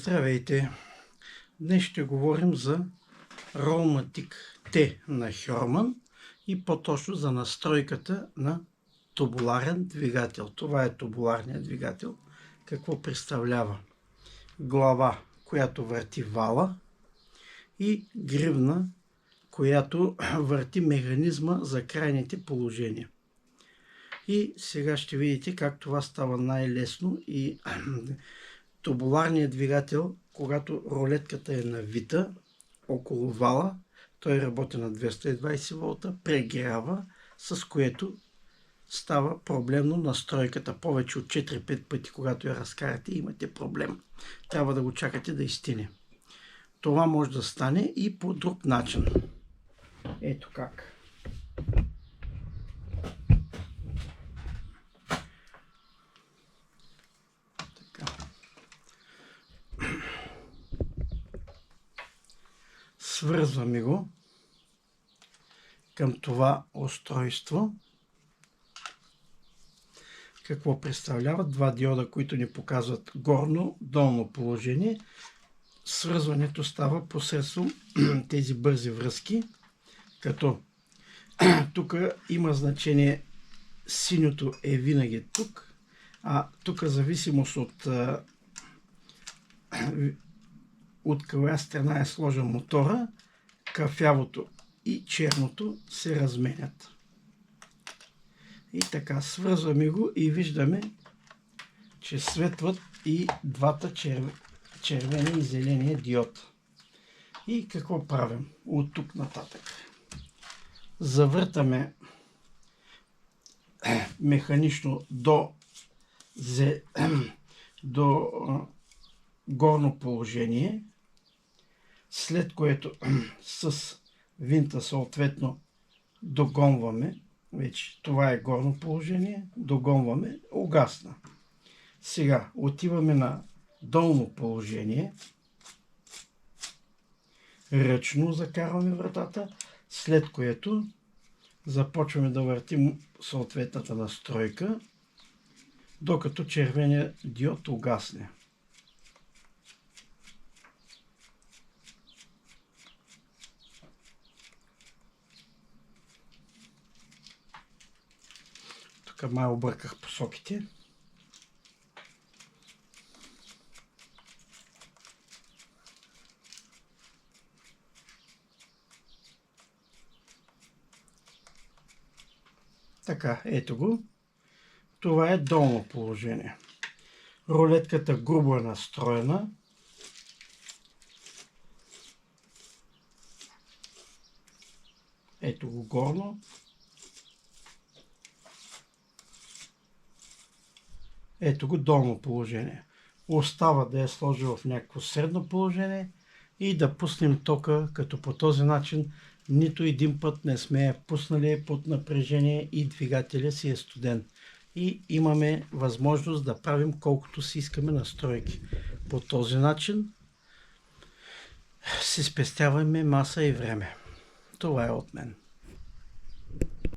Здравейте! Днес ще говорим за Rollmatic T на Hörmann и по-точно за настройката на тубуларен двигател. Това е тубуларният двигател. Какво представлява? Глава, която върти вала, и гривна, която върти механизма за крайните положения. И сега ще видите как това става най-лесно. И тубуларният двигател, когато ролетката е навита около вала, той работи на 220 волта, прегрява, с което става проблемно настройката. Повече от 4-5 пъти, когато я разкарате, имате проблем. Трябва да го чакате да изстине. Това може да стане и по друг начин. Ето как. Свързваме го към това устройство. Какво представляват? Два диода, които ни показват горно-долно положение. Свързването става посредством тези бързи връзки, като тук има значение, синьото е винаги тук, а тук зависимост от коя страна е сложен мотора, кафявото и черното се разменят. И така, свързваме го и виждаме, че светват и двата червени и зеления диод. И какво правим от тук нататък? Завъртаме механично до горно положение, след което с винта съответно догонваме. Вече това е горно положение, догонваме, угасна. Сега отиваме на долно положение, ръчно закарваме вратата, след което започваме да въртим съответната настройка, докато червеният диод угасне. Тук май обърках посоките. Така, ето го. Това е долно положение. Рулетката грубо е настроена. Ето го горно. Ето го долно положение. Остава да я сложа в някакво средно положение и да пуснем тока, като по този начин нито един път не сме я пуснали под напрежение и двигателя си е студен. И имаме възможност да правим колкото си искаме настройки. По този начин си спестяваме маса и време. Това е от мен.